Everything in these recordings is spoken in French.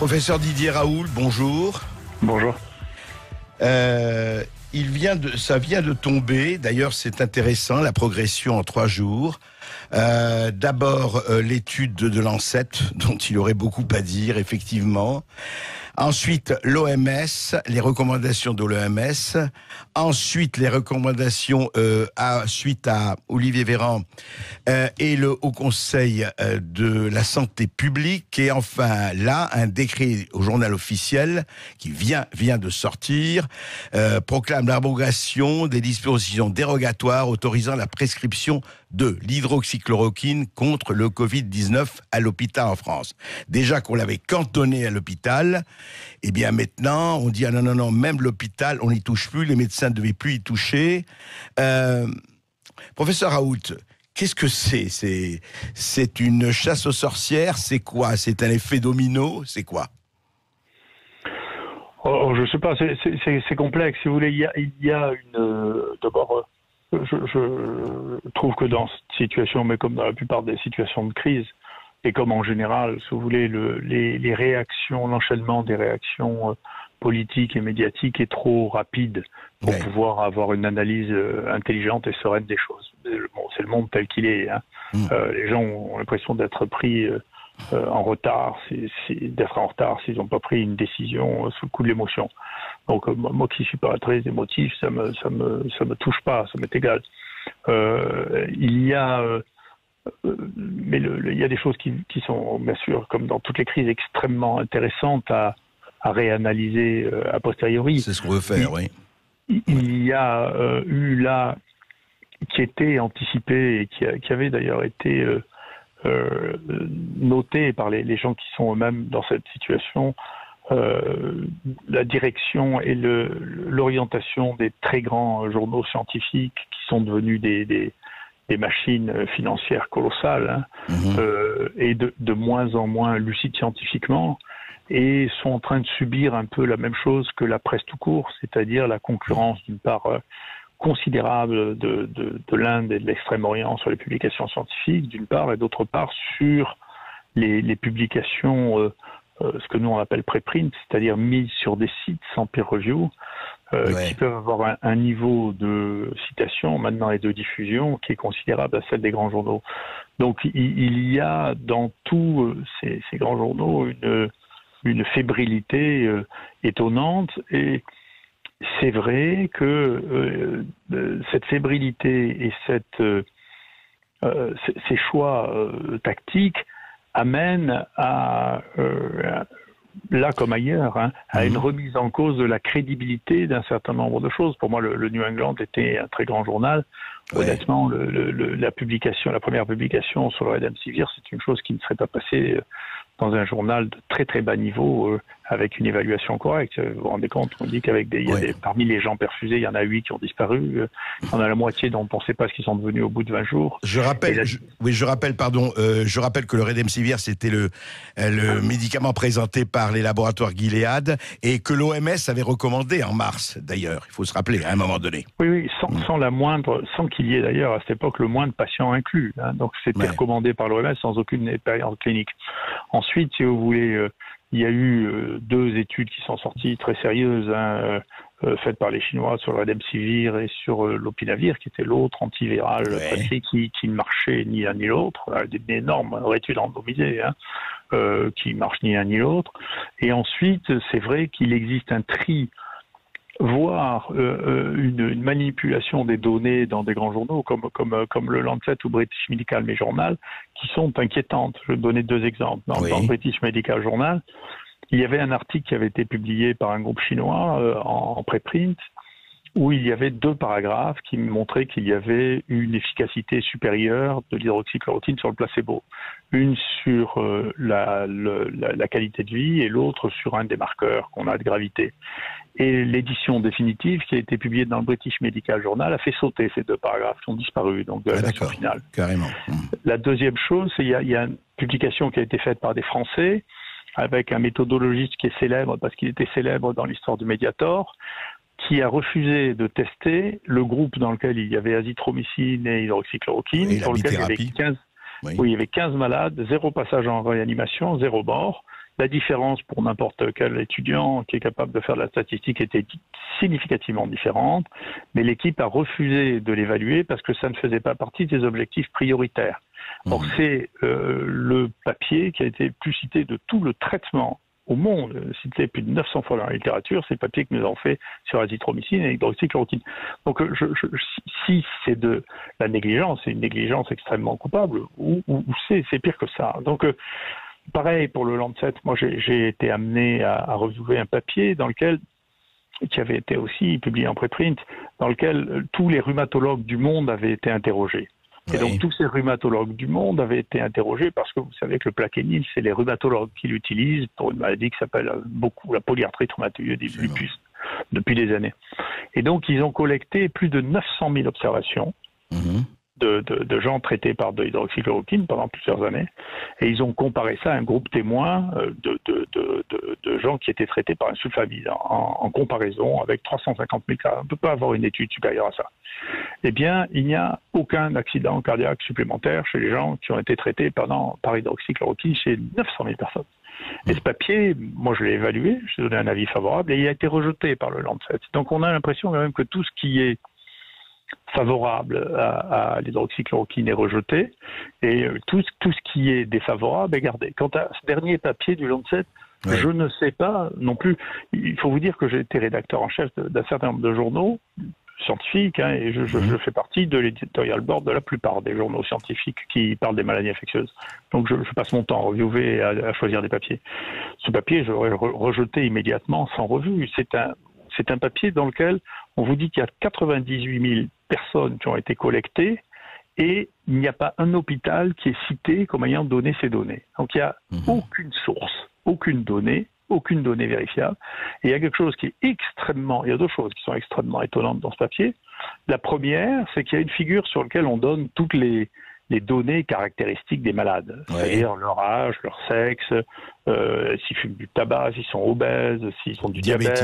Professeur Didier Raoult, bonjour. Bonjour. Ça vient de tomber, d'ailleurs c'est intéressant, la progression en 3 jours. D'abord l'étude de Lancet, dont il aurait beaucoup à dire, effectivement. Ensuite, l'OMS, les recommandations de l'OMS. Ensuite, les recommandations suite à Olivier Véran et le Haut Conseil de la Santé publique. Et enfin, là, un décret au journal officiel qui vient de sortir, proclame l'abrogation des dispositions dérogatoires autorisant la prescription de l'hydroxychloroquine contre le Covid-19 à l'hôpital en France. Déjà qu'on l'avait cantonné à l'hôpital, et bien maintenant, on dit, ah non, même l'hôpital, on n'y touche plus, les médecins ne devaient plus y toucher. Professeur Raoult, qu'est-ce que c'est ? C'est une chasse aux sorcières ? C'est quoi ? C'est un effet domino ? C'est quoi ? Je sais pas, c'est complexe. Si vous voulez, il y a une... D'abord, je trouve que dans cette situation, mais comme dans la plupart des situations de crise, et comme en général, si vous voulez, les réactions, l'enchaînement des réactions politiques et médiatiques est trop rapide pour pouvoir avoir une analyse intelligente et sereine des choses. Bon, c'est le monde tel qu'il est. Hein. Les gens ont l'impression d'être pris en retard, d'être en retard s'ils n'ont pas pris une décision sous le coup de l'émotion. Donc moi qui suis pas très émotif, ça me touche pas, ça m'est égal. Il y a mais il y a des choses qui sont bien sûr, comme dans toutes les crises, extrêmement intéressantes à réanalyser a posteriori. C'est ce qu'on veut faire, oui. Il y a eu là, qui était anticipé et qui avait d'ailleurs été noté par les gens qui sont eux-mêmes dans cette situation, la direction et l'orientation des très grands journaux scientifiques qui sont devenus des machines financières colossales, et de moins en moins lucides scientifiquement, et sont en train de subir un peu la même chose que la presse tout court, c'est-à-dire la concurrence d'une part considérable de l'Inde et de l'Extrême-Orient sur les publications scientifiques, d'une part, et d'autre part sur les publications, ce que nous on appelle préprint, c'est-à-dire mises sur des sites sans peer review, qui peuvent avoir un niveau de citation maintenant et de diffusion qui est considérable à celle des grands journaux. Donc il y a dans tous ces grands journaux une fébrilité étonnante, et c'est vrai que cette fébrilité et ces choix tactiques amènent à là comme ailleurs, à une remise en cause de la crédibilité d'un certain nombre de choses. Pour moi, le New England était un très grand journal. Honnêtement, la première publication sur le Remdesivir, c'est une chose qui ne serait pas passée dans un journal de très très bas niveau avec une évaluation correcte. Vous vous rendez compte, on dit qu'avec parmi les gens perfusés, il y en a 8 qui ont disparu. Il y en a la moitié dont on ne sait pas ce qu'ils sont devenus au bout de 20 jours. Je rappelle que le Remdesivir, c'était le médicament présenté par les laboratoires Gilead et que l'OMS avait recommandé en mars, d'ailleurs. Il faut se rappeler, à un moment donné. Oui, sans qu'il y ait d'ailleurs à cette époque le moins de patients inclus. Donc c'était recommandé par l'OMS sans aucune expérience clinique. Ensuite, si vous voulez, il y a eu 2 études qui sont sorties très sérieuses, faites par les Chinois sur le Remdesivir et sur l'Opinavir, qui était l'autre antiviral qui ne marchait ni l'un ni l'autre. Des énormes études randomisées qui ne marchent ni l'un ni l'autre. Et ensuite, c'est vrai qu'il existe un tri, voire une manipulation des données dans des grands journaux comme le Lancet ou British Medical Journal, qui sont inquiétantes. Je vais donner 2 exemples. Dans le British Medical Journal, il y avait un article qui avait été publié par un groupe chinois en préprint, où il y avait 2 paragraphes qui montraient qu'il y avait une efficacité supérieure de l'hydroxychloroquine sur le placebo. Une sur la qualité de vie et l'autre sur un des marqueurs qu'on a de gravité. Et l'édition définitive qui a été publiée dans le British Medical Journal a fait sauter ces 2 paragraphes qui ont disparu, donc de la version finale. Carrément. La deuxième chose, c'est qu'il y a une publication qui a été faite par des Français avec un méthodologiste qui est célèbre parce qu'il était célèbre dans l'histoire du Mediator, qui a refusé de tester le groupe dans lequel il y avait azithromycine et hydroxychloroquine, et sur lequel il y avait 15 malades, 0 passage en réanimation, 0 mort, La différence pour n'importe quel étudiant qui est capable de faire de la statistique était significativement différente, mais l'équipe a refusé de l'évaluer parce que ça ne faisait pas partie des objectifs prioritaires. Or, c'est le papier qui a été le plus cité de tout le traitement au monde, cité plus de 900 fois dans la littérature, c'est le papier que nous avons fait sur l'azithromycine et l'hydroxychloroquine. Donc, si c'est de la négligence, c'est une négligence extrêmement coupable, ou c'est pire que ça. Donc, pareil pour le Lancet, moi j'ai été amené à reviewer un papier qui avait été aussi publié en préprint, dans lequel tous les rhumatologues du monde avaient été interrogés. Et donc tous ces rhumatologues du monde avaient été interrogés parce que vous savez que le plaquenil, c'est les rhumatologues qui l'utilisent pour une maladie qui s'appelle beaucoup la polyarthrite rhumatoïde du lupus depuis des années. Et donc ils ont collecté plus de 900 000 observations de gens traités par de l'hydroxychloroquine pendant plusieurs années, et ils ont comparé ça à un groupe témoin de gens qui étaient traités par un sulfamide en comparaison avec 350 000 cas. On ne peut pas avoir une étude supérieure à ça. Eh bien, il n'y a aucun accident cardiaque supplémentaire chez les gens qui ont été traités par hydroxychloroquine chez 900 000 personnes. Et ce papier, moi je l'ai évalué, j'ai donné un avis favorable, et il a été rejeté par le Lancet. Donc on a l'impression quand même que tout ce qui est favorable à l'hydroxychloroquine est rejeté, et tout ce qui est défavorable est gardé. Quant à ce dernier papier du Lancet, je ne sais pas non plus. Il faut vous dire que j'ai été rédacteur en chef d'un certain nombre de journaux scientifiques, et je fais partie de l'éditorial board de la plupart des journaux scientifiques qui parlent des maladies infectieuses. Donc je passe mon temps à reviewer et à choisir des papiers. Ce papier, je l'aurais rejeté immédiatement sans revue. C'est un papier dans lequel on vous dit qu'il y a 98 000 personnes qui ont été collectées et il n'y a pas un hôpital qui est cité comme ayant donné ces données. Donc il n'y a aucune source, aucune donnée vérifiable. Et il y a quelque chose qui est il y a deux choses qui sont extrêmement étonnantes dans ce papier. La première, c'est qu'il y a une figure sur laquelle on donne toutes les données caractéristiques des malades, c'est-à-dire leur âge, leur sexe, s'ils fument du tabac, s'ils sont obèses, s'ils ont du diabète,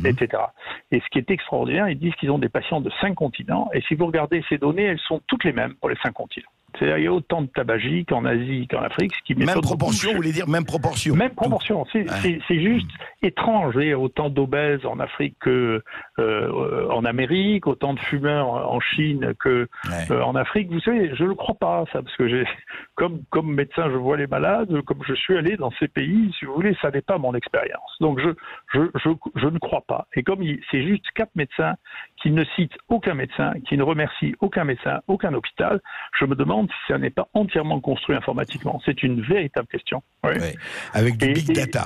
etc. Et ce qui est extraordinaire, ils disent qu'ils ont des patients de 5 continents, et si vous regardez ces données, elles sont toutes les mêmes pour les 5 continents. C'est-à-dire qu'il y a autant de tabagiques en Asie qu'en Afrique. Ce qui même proportion, vous voulez dire même proportion? Même proportion. C'est juste étrange. Il y a autant d'obèses en Afrique qu'en Amérique, autant de fumeurs en Chine qu'en Afrique. Vous savez, je ne le crois pas, ça, parce que comme médecin, je vois les malades, comme je suis allé dans ces pays, si vous voulez, ça n'est pas mon expérience. Donc je ne crois pas. Et comme c'est juste 4 médecins qui ne citent aucun médecin, qui ne remercient aucun médecin, aucun hôpital, je me demande si ça n'est pas entièrement construit informatiquement. C'est une véritable question. Avec du big data.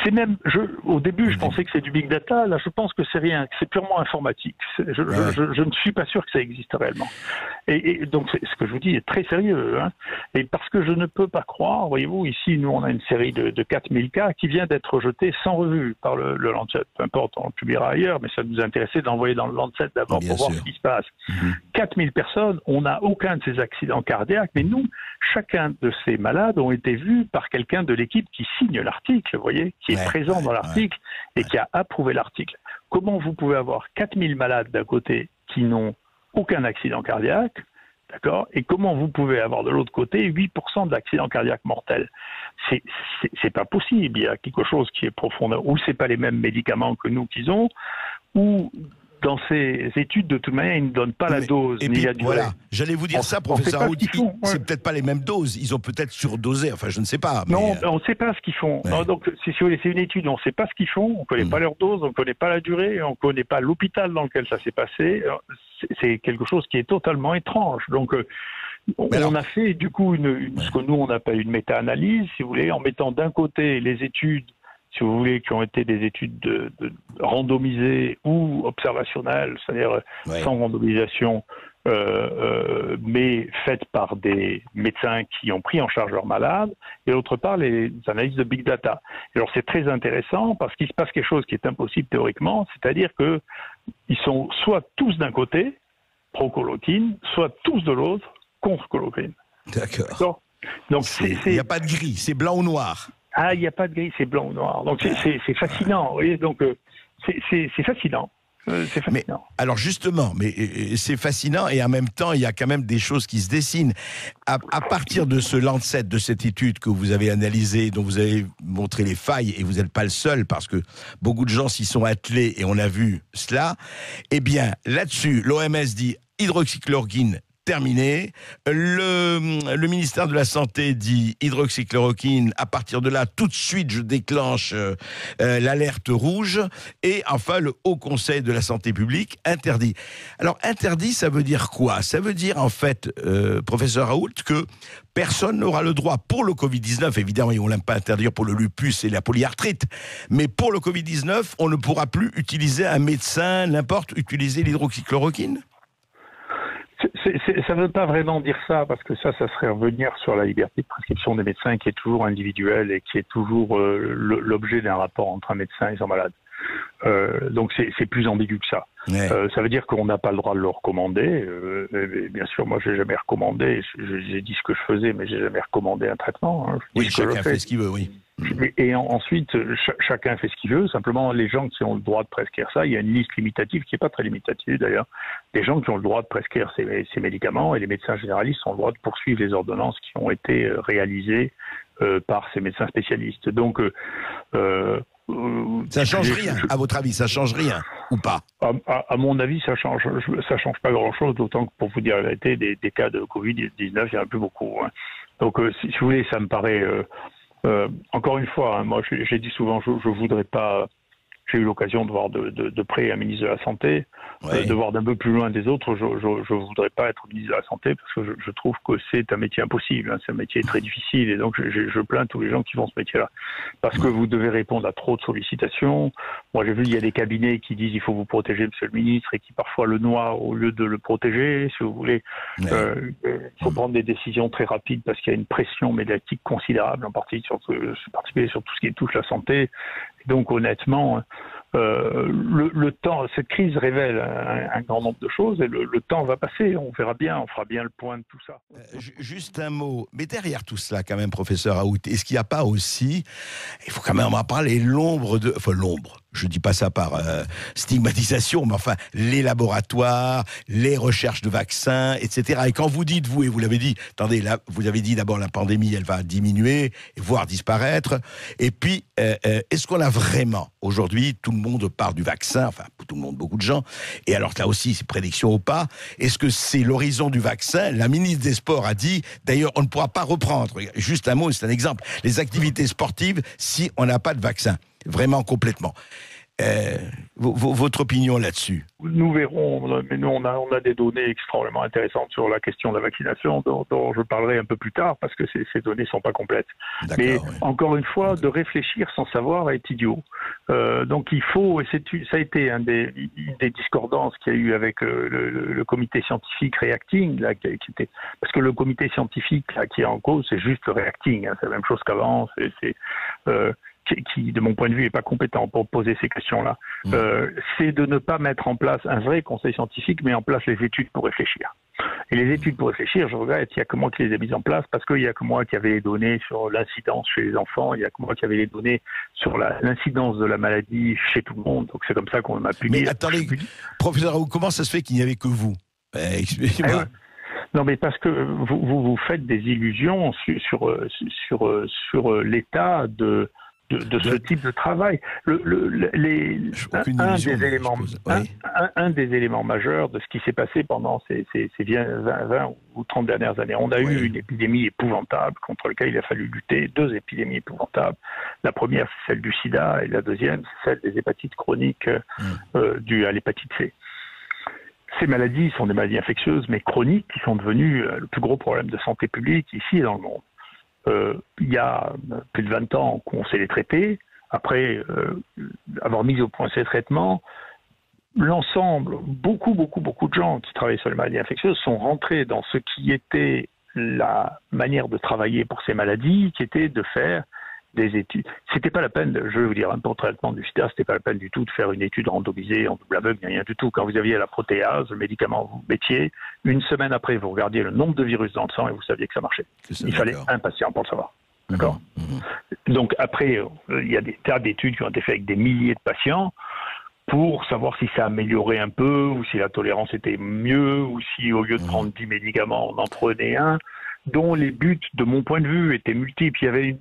C'est même, au début, je pensais que c'est du big data. Là, je pense que c'est rien, que c'est purement informatique. Je ne suis pas sûr que ça existe réellement. Et donc, ce que je vous dis est très sérieux. Et parce que je ne peux pas croire, voyez-vous, ici, nous, on a une série de 4000 cas qui vient d'être rejetée sans revue par le Lancet. Peu importe, on le publiera ailleurs, mais ça nous intéressait d'envoyer dans le Lancet d'abord pour voir ce qui se passe. 4000 personnes, on n'a aucun de ces accidents cardiaques, mais nous, chacun de ces malades ont été vus par quelqu'un de l'équipe qui signe l'article, vous voyez, qui est présent dans l'article et qui a approuvé l'article. Comment vous pouvez avoir 4000 malades d'un côté qui n'ont aucun accident cardiaque, d'accord, et comment vous pouvez avoir de l'autre côté 8% d'accidents cardiaques mortels? C'est pas possible. Il y a quelque chose qui est profond, ou c'est pas les mêmes médicaments que nous qu'ils ont, ou dans ces études, de toute manière, ils ne donnent pas la dose. Et puis, voilà, j'allais vous dire ça, professeur Raoult, c'est peut-être pas les mêmes doses, ils ont peut-être surdosé, enfin je ne sais pas. Mais... Non, on ne sait pas ce qu'ils font. Non, donc, si vous voulez, c'est une étude, on ne sait pas ce qu'ils font, on ne connaît pas leur dose, on ne connaît pas la durée, on ne connaît pas l'hôpital dans lequel ça s'est passé. C'est quelque chose qui est totalement étrange. Donc, on a fait, du coup, ce que nous, on appelle une méta-analyse, si vous voulez, en mettant d'un côté les études, si vous voulez, qui ont été des études randomisées ou observationnelles, c'est-à-dire sans randomisation, mais faites par des médecins qui ont pris en charge leurs malades, et d'autre part les analyses de big data. Et alors c'est très intéressant parce qu'il se passe quelque chose qui est impossible théoriquement, c'est-à-dire que ils sont soit tous d'un côté, pro-chloroquine, soit tous de l'autre, contre chloroquine. D'accord. Donc il n'y a pas de gris, c'est blanc ou noir. Ah, il n'y a pas de gris, c'est blanc ou noir. Donc c'est fascinant, vous voyez. Donc c'est fascinant. C'est fascinant. Mais, alors justement, c'est fascinant et en même temps, il y a quand même des choses qui se dessinent. À partir de ce Lancet, de cette étude que vous avez analysée, dont vous avez montré les failles, et vous n'êtes pas le seul, parce que beaucoup de gens s'y sont attelés et on a vu cela, eh bien, là-dessus, l'OMS dit hydroxychloroquine, terminé. Le ministère de la Santé dit hydroxychloroquine, à partir de là, tout de suite, je déclenche l'alerte rouge. Et enfin, le Haut Conseil de la Santé publique interdit. Alors, interdit, ça veut dire quoi? Ça veut dire, en fait, professeur Raoult, que personne n'aura le droit, pour le Covid-19, évidemment, on n'aime pas interdire pour le lupus et la polyarthrite, mais pour le Covid-19, on ne pourra plus utiliser un médecin, n'importe, utiliser l'hydroxychloroquine? Ça ne veut pas vraiment dire ça, parce que ça serait revenir sur la liberté de prescription des médecins qui est toujours individuelle et qui est toujours l'objet d'un rapport entre un médecin et son malade. Donc c'est plus ambigu que ça. Ouais. Ça veut dire qu'on n'a pas le droit de le recommander. Bien sûr, moi j'ai jamais recommandé. J'ai dit ce que je faisais, mais j'ai jamais recommandé un traitement. Hein. Oui, chacun fait ce qu'il veut, oui. Et ensuite, chacun fait ce qu'il veut. Simplement, les gens qui ont le droit de prescrire ça, il y a une liste limitative qui n'est pas très limitative d'ailleurs, des gens qui ont le droit de prescrire ces médicaments, et les médecins généralistes ont le droit de poursuivre les ordonnances qui ont été réalisées par ces médecins spécialistes. Donc, ça change rien, à votre avis, ça change rien ou pas? À mon avis, ça change pas grand-chose, d'autant que, pour vous dire la vérité, des cas de Covid-19, il n'y en a plus beaucoup. Hein. Donc, si vous voulez, ça me paraît... encore une fois, hein, moi j'ai dit souvent, je voudrais pas. J'ai eu l'occasion de voir de près un ministre de la Santé, oui. De voir d'un peu plus loin des autres. Je voudrais pas être ministre de la Santé parce que je trouve que c'est un métier impossible. Hein, c'est un métier très difficile et donc je plains tous les gens qui font ce métier-là parce que vous devez répondre à trop de sollicitations. Moi j'ai vu il y a des cabinets qui disent il faut vous protéger, Monsieur le Ministre, et qui parfois le noient au lieu de le protéger. Si vous voulez, il faut prendre des décisions très rapides parce qu'il y a une pression médiatique considérable, en particulier sur tout ce qui touche la santé. Donc honnêtement, le temps, cette crise révèle un grand nombre de choses et le temps va passer, on verra bien, on fera bien le point de tout ça. Juste un mot, mais derrière tout cela quand même, professeur Raoult, est-ce qu'il n'y a pas aussi, il faut quand même en parler, l'ombre, je dis pas ça par stigmatisation, mais enfin, les laboratoires, les recherches de vaccins, etc. Et quand vous dites, et vous l'avez dit, attendez, là, vous avez dit d'abord la pandémie, elle va diminuer, voire disparaître. Et puis, est-ce qu'on a vraiment, aujourd'hui, tout le monde parle du vaccin, enfin, tout le monde, beaucoup de gens, et alors là aussi, c'est prédiction ou pas, est-ce que c'est l'horizon du vaccin? La ministre des Sports a dit, d'ailleurs, on ne pourra pas reprendre, juste un mot, c'est un exemple, les activités sportives si on n'a pas de vaccin. Vraiment complètement. Votre opinion là-dessus? Nous verrons, mais nous on a des données extrêmement intéressantes sur la question de la vaccination dont je parlerai un peu plus tard parce que ces données ne sont pas complètes. Mais encore une fois, de réfléchir sans savoir est idiot. Donc il faut, ça a été une des discordances qu'il y a eu avec le comité scientifique Reacting, là, qui était, parce que le comité scientifique là, qui est en cause, c'est juste le Reacting, hein, c'est la même chose qu'avant, qui, de mon point de vue, n'est pas compétent pour poser ces questions-là. C'est de ne pas mettre en place un vrai conseil scientifique, mais en place les études pour réfléchir. Et les études pour réfléchir, je regrette, il n'y a que moi qui les ai mises en place, parce qu'il n'y a que moi qui avait les données sur l'incidence chez les enfants, il n'y a que moi qui avait les données sur l'incidence de la maladie chez tout le monde. Donc c'est comme ça qu'on a pu dire. Mais attendez, professeur Raoult, comment ça se fait qu'il n'y avait que vous? Expliquez-moi. Non, mais parce que vous faites des illusions sur l'état de ce type de travail. Un des éléments majeurs de ce qui s'est passé pendant ces 20 ou 30 dernières années, on a eu une épidémie épouvantable contre laquelle il a fallu lutter, 2 épidémies épouvantables. La première, c'est celle du sida, et la deuxième, c'est celle des hépatites chroniques dues à l'hépatite C. Ces maladies sont des maladies infectieuses, mais chroniques, qui sont devenues le plus gros problème de santé publique ici et dans le monde. Il y a plus de 20 ans qu'on sait les traiter. Après avoir mis au point ces traitements, l'ensemble, beaucoup de gens qui travaillent sur les maladies infectieuses sont rentrés dans ce qui était la manière de travailler pour ces maladies, qui était de faire des études. C'était pas la peine, je vais vous dire, pour le traitement du sida, c'était pas la peine du tout de faire une étude randomisée en double aveugle, rien du tout. Quand vous aviez la protéase, le médicament, vous mettiez, une semaine après, vous regardiez le nombre de virus dans le sang et vous saviez que ça marchait. Il fallait un patient pour le savoir. D'accord. Donc après, il y a des tas d'études qui ont été faites avec des milliers de patients. pour savoir si ça améliorait un peu, ou si la tolérance était mieux, ou si au lieu de prendre 10 médicaments, on en prenait un, dont les buts, de mon point de vue, étaient multiples. Il y avait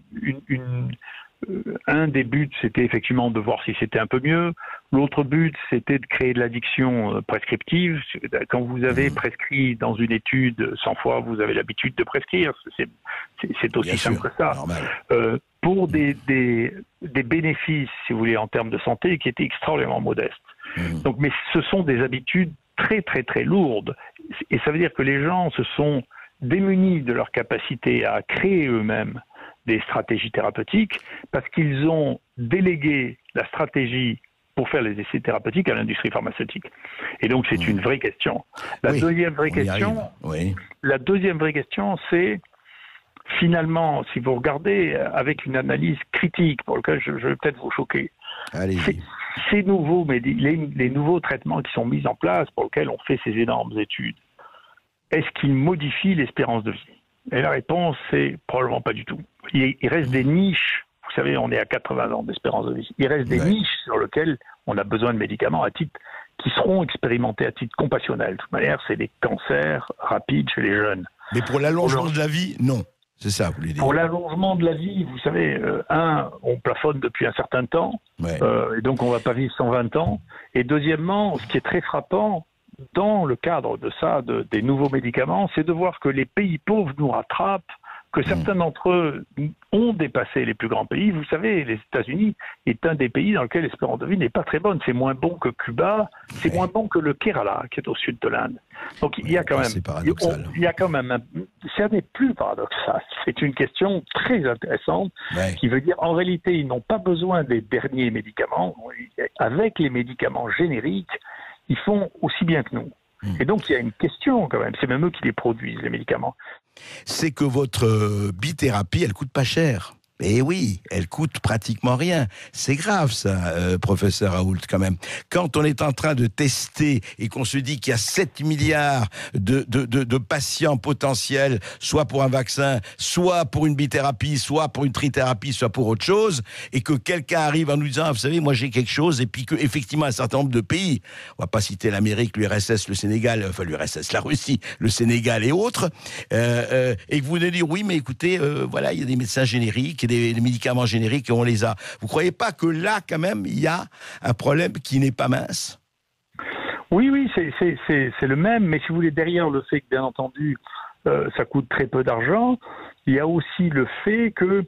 un des buts, c'était effectivement de voir si c'était un peu mieux. L'autre but, c'était de créer de l'addiction prescriptive. Quand vous avez prescrit dans une étude 100 fois, vous avez l'habitude de prescrire. C'est aussi simple que ça. Pour des bénéfices, si vous voulez, en termes de santé, qui étaient extraordinairement modestes. Donc, mais ce sont des habitudes très, très, très lourdes. Et ça veut dire que les gens se sont démunis de leur capacité à créer eux-mêmes des stratégies thérapeutiques parce qu'ils ont délégué la stratégie pour faire les essais thérapeutiques à l'industrie pharmaceutique. Et donc, c'est une vraie question. La deuxième vraie question, c'est finalement, si vous regardez avec une analyse critique, pour laquelle je vais peut-être vous choquer, ces nouveaux les nouveaux traitements qui sont mis en place, pour lesquels on fait ces énormes études, est-ce qu'ils modifient l'espérance de vie? Et la réponse, c'est probablement pas du tout. Il reste des niches. Vous savez, on est à 80 ans d'espérance de vie. Il reste des niches sur lesquelles on a besoin de médicaments qui seront expérimentés à titre compassionnel. De toute manière, c'est des cancers rapides chez les jeunes. Mais pour l'allongement de la vie, non. C'est ça, vous voulez dire. Pour l'allongement de la vie, vous savez, on plafonne depuis un certain temps, et donc on ne va pas vivre 120 ans. Et deuxièmement, ce qui est très frappant, dans le cadre de ça, des nouveaux médicaments, c'est de voir que les pays pauvres nous rattrapent, que certains d'entre eux ont dépassé les plus grands pays. Vous savez, les États-Unis est un des pays dans lequel l'espérance de vie n'est pas très bonne. C'est moins bon que Cuba, c'est moins bon que le Kerala, qui est au sud de l'Inde. Donc il y a quand même... C'est paradoxal. Ça n'est plus paradoxal. C'est une question très intéressante qui veut dire, en réalité, ils n'ont pas besoin des derniers médicaments. Avec les médicaments génériques, ils font aussi bien que nous. Et donc, il y a une question quand même. C'est même eux qui les produisent, les médicaments. C'est que votre bithérapie, elle coûte pas cher. Eh oui, elle coûte pratiquement rien. C'est grave ça, professeur Raoult, quand même. Quand on est en train de tester et qu'on se dit qu'il y a 7 milliards de patients potentiels, soit pour un vaccin, soit pour une bithérapie, soit pour une trithérapie, soit pour autre chose, et que quelqu'un arrive en nous disant, vous savez, moi j'ai quelque chose, et puis qu'effectivement un certain nombre de pays, on va pas citer l'Amérique, l'URSS, le Sénégal, enfin l'URSS, la Russie, le Sénégal et autres, et que vous allez dire, oui, mais écoutez, voilà, il y a des médecins génériques, des médicaments génériques et on les a. Vous ne croyez pas que là, quand même, il y a un problème qui n'est pas mince? Oui, c'est le même, mais si vous voulez, derrière le fait que, bien entendu, ça coûte très peu d'argent, il y a aussi le fait que,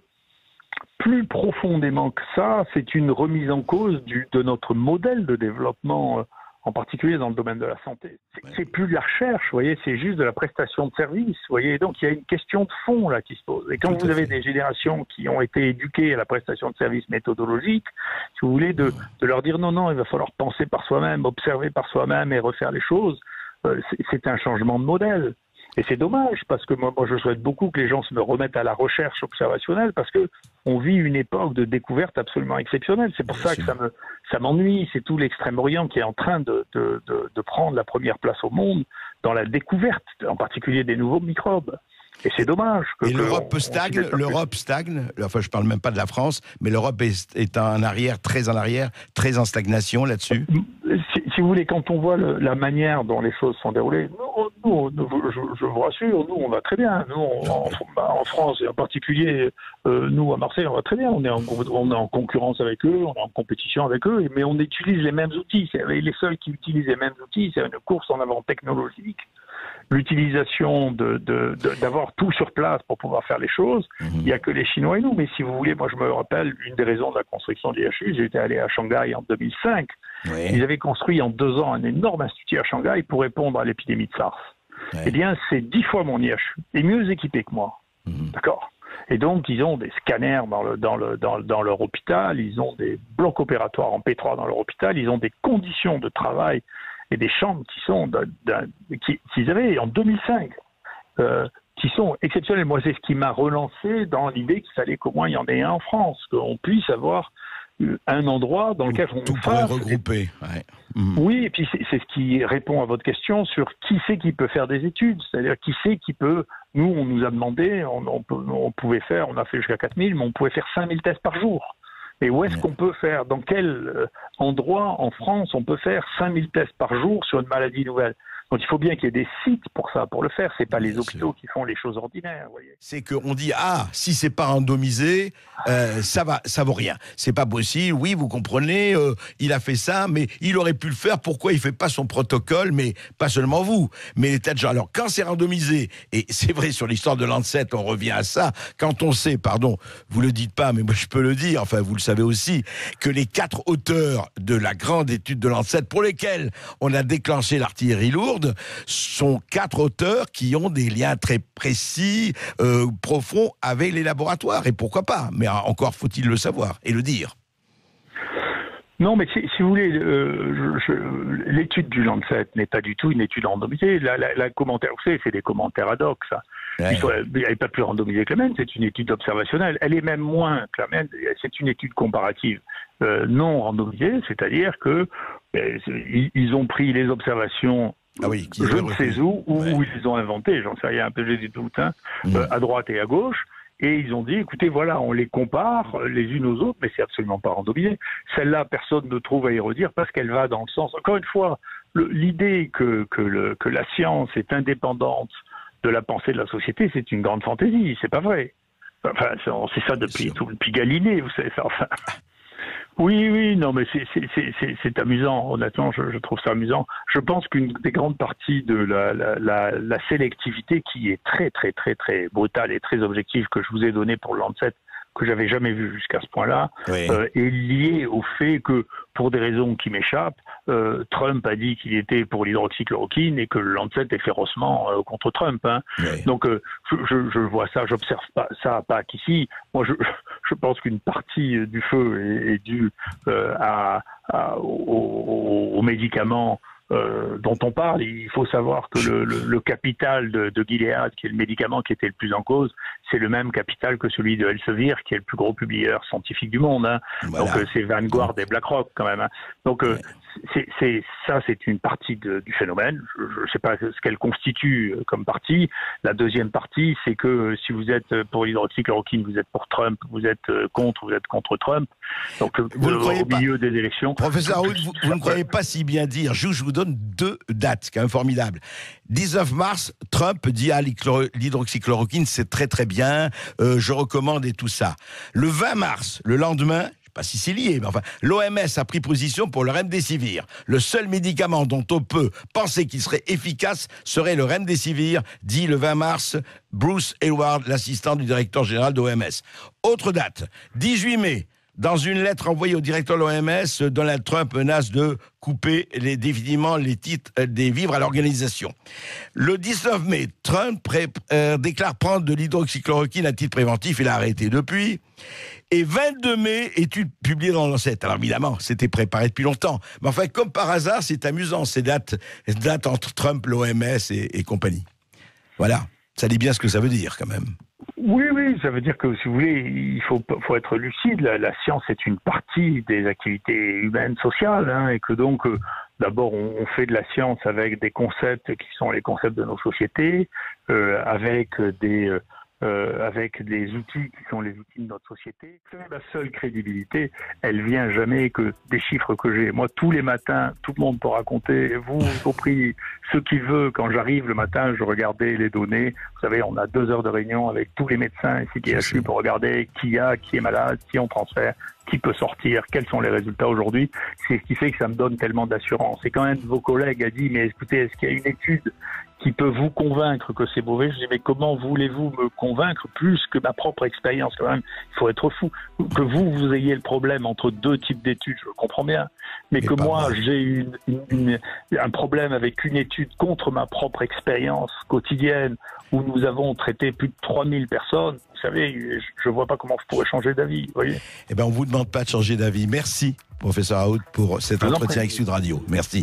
plus profondément que ça, c'est une remise en cause de notre modèle de développement, en particulier dans le domaine de la santé. C'est plus de la recherche, vous voyez, c'est juste de la prestation de service, vous voyez. Donc il y a une question de fond là qui se pose. Et quand vous avez des générations qui ont été éduquées à la prestation de service méthodologique, si vous voulez, de leur dire non, il va falloir penser par soi-même, observer par soi-même et refaire les choses, c'est un changement de modèle. Et c'est dommage, parce que moi je souhaite beaucoup que les gens se remettent à la recherche observationnelle, parce que on vit une époque de découverte absolument exceptionnelle. C'est pour ça que ça m'ennuie. C'est tout l'Extrême-Orient qui est en train de prendre la première place au monde dans la découverte, en particulier des nouveaux microbes. Et c'est dommage. Et l'Europe stagne, enfin je parle même pas de la France, mais l'Europe est en arrière, très en stagnation là-dessus. Si vous voulez, quand on voit la manière dont les choses sont déroulées, nous, je vous rassure, nous on va très bien. Nous, en France et en particulier, nous à Marseille, on va très bien. On est en concurrence avec eux, on est en compétition avec eux, mais on utilise les mêmes outils. Les seuls qui utilisent les mêmes outils, c'est une course en avant technologique. L'utilisation d'avoir tout sur place pour pouvoir faire les choses, il n'y a que les Chinois et nous. Mais si vous voulez, moi je me rappelle, une des raisons de la construction de l'IHU, j'étais allé à Shanghai en 2005, ils avaient construit en 2 ans un énorme institut à Shanghai pour répondre à l'épidémie de SARS. Eh bien, c'est 10 fois mon IHU, et mieux équipé que moi. D'accord. Et donc, ils ont des scanners dans leur hôpital, ils ont des blocs opératoires en P3 dans leur hôpital, ils ont des conditions de travail et des chambres qu'ils avaient en 2005, qui sont exceptionnelles. Moi, c'est ce qui m'a relancé dans l'idée qu'il fallait qu'au moins il y en ait un en France, qu'on puisse avoir un endroit dans lequel on tout pourrait regrouper. Oui, et puis c'est ce qui répond à votre question sur qui c'est qui peut faire des études, c'est-à-dire qui c'est qui peut. Nous, on nous a demandé, on pouvait faire, on a fait jusqu'à 4000, mais on pouvait faire 5000 tests par jour. Et où est-ce qu'on peut faire, dans quel endroit en France on peut faire 5000 tests par jour sur une maladie nouvelle? Donc il faut bien qu'il y ait des sites pour ça, pour le faire. C'est pas les hôpitaux qui font les choses ordinaires. Vous voyez. C'est qu'on dit si c'est pas randomisé, ça vaut rien. C'est pas possible. Oui, vous comprenez. Il a fait ça, mais il aurait pu le faire. Pourquoi il fait pas son protocole? Mais pas seulement vous, mais les tas de gens. Alors quand c'est randomisé, et c'est vrai sur l'histoire de Lancet, on revient à ça. Quand on sait, pardon, vous le dites pas, mais moi je peux le dire. Enfin, vous le savez aussi, que les 4 auteurs de la grande étude de Lancet, pour lesquels on a déclenché l'artillerie lourde, sont 4 auteurs qui ont des liens très précis, profonds avec les laboratoires. Et pourquoi pas? Mais encore faut-il le savoir et le dire. Non, mais si vous voulez, l'étude du Lancet n'est pas du tout une étude randomisée. La commentaire, vous savez, c'est des commentaires ad hoc, ça. Ouais. Elle n'est pas plus randomisée que la mienne, c'est une étude observationnelle. Elle est même moins que la mienne, c'est une étude comparative non randomisée, c'est-à-dire que ils ont pris les observations. Je ne sais où ils les ont inventées, j'en sais rien, un peu j'ai des doutes, à droite et à gauche, et ils ont dit, écoutez, voilà, on les compare les unes aux autres, mais c'est absolument pas randomisé. Celle-là, personne ne trouve à y redire parce qu'elle va dans le sens. Encore une fois, l'idée que la science est indépendante de la pensée de la société, c'est une grande fantaisie, c'est pas vrai. Enfin, c'est ça depuis Galilée, vous savez ça. Enfin. Oui, non, mais c'est amusant. Honnêtement, je trouve ça amusant. Je pense qu'une des grandes parties de la sélectivité qui est très, très, très, très brutale et très objective que je vous ai donnée pour le Lancet, que j'avais jamais vu jusqu'à ce point-là, est liée au fait que, pour des raisons qui m'échappent, Trump a dit qu'il était pour l'hydroxychloroquine et que le Lancet est férocement contre Trump. Donc, je vois ça, j'observe pas ça, pas qu'ici. Moi, je pense qu'une partie du feu est due aux médicaments dont on parle. Il faut savoir que le capital de Gilead, qui est le médicament qui était le plus en cause, c'est le même capital que celui de Elsevier, qui est le plus gros publieur scientifique du monde. Voilà. Donc c'est Vanguard et BlackRock quand même. Donc c'est une partie du phénomène. Je ne sais pas ce qu'elle constitue comme partie. La deuxième partie, c'est que si vous êtes pour l'hydroxychloroquine, vous êtes pour Trump, vous êtes contre Trump. Donc au milieu des élections. Professeur Raoult, vous ne croyez pas si bien dire. Je vous donne 2 dates, quand même formidables. 19 mars, Trump dit l'hydroxychloroquine, c'est très très bien, je recommande et tout ça. Le 20 mars, le lendemain, je ne sais pas si c'est lié, mais enfin, l'OMS a pris position pour le Remdesivir. Le seul médicament dont on peut penser qu'il serait efficace serait le Remdesivir, dit le 20 mars Bruce Aylward, l'assistant du directeur général de l'OMS. Autre date, 18 mai. Dans une lettre envoyée au directeur de l'OMS, Donald Trump menace de couper définitivement les titres des vivres à l'organisation. Le 19 mai, Trump déclare prendre de l'hydroxychloroquine à titre préventif. Il a arrêté depuis. Et 22 mai, étude publiée dans Lancet. Alors évidemment, c'était préparé depuis longtemps. Mais enfin, comme par hasard, c'est amusant, ces dates entre Trump, l'OMS et compagnie. Voilà, ça dit bien ce que ça veut dire quand même. Oui, ça veut dire que, si vous voulez, il faut être lucide. La science est une partie des activités humaines, sociales, et que donc, d'abord, on fait de la science avec des concepts qui sont les concepts de nos sociétés, avec des outils qui sont les outils de notre société. La seule crédibilité, elle vient jamais que des chiffres que j'ai. Moi, tous les matins, tout le monde peut raconter, vous compris, ce qu'il veut. Quand j'arrive le matin, je regardais les données. Vous savez, on a 2 heures de réunion avec tous les médecins ici qui HU pour regarder qui est malade, qui on transfère, qui peut sortir, quels sont les résultats aujourd'hui. C'est ce qui fait que ça me donne tellement d'assurance. Et quand un de vos collègues a dit, mais écoutez, est-ce qu'il y a une étude qui peut vous convaincre que c'est mauvais? Je dis, mais comment voulez-vous me convaincre plus que ma propre expérience? Quand même, il faut être fou. Que vous ayez le problème entre 2 types d'études, je le comprends bien. Mais que moi, j'ai un problème avec une étude contre ma propre expérience quotidienne, où nous avons traité plus de 3000 personnes, vous savez, je ne vois pas comment je pourrais changer d'avis, vous voyez. Eh bien, on ne vous demande pas de changer d'avis. Merci, professeur Raoult, pour cet entretien avec Sud Radio. Merci.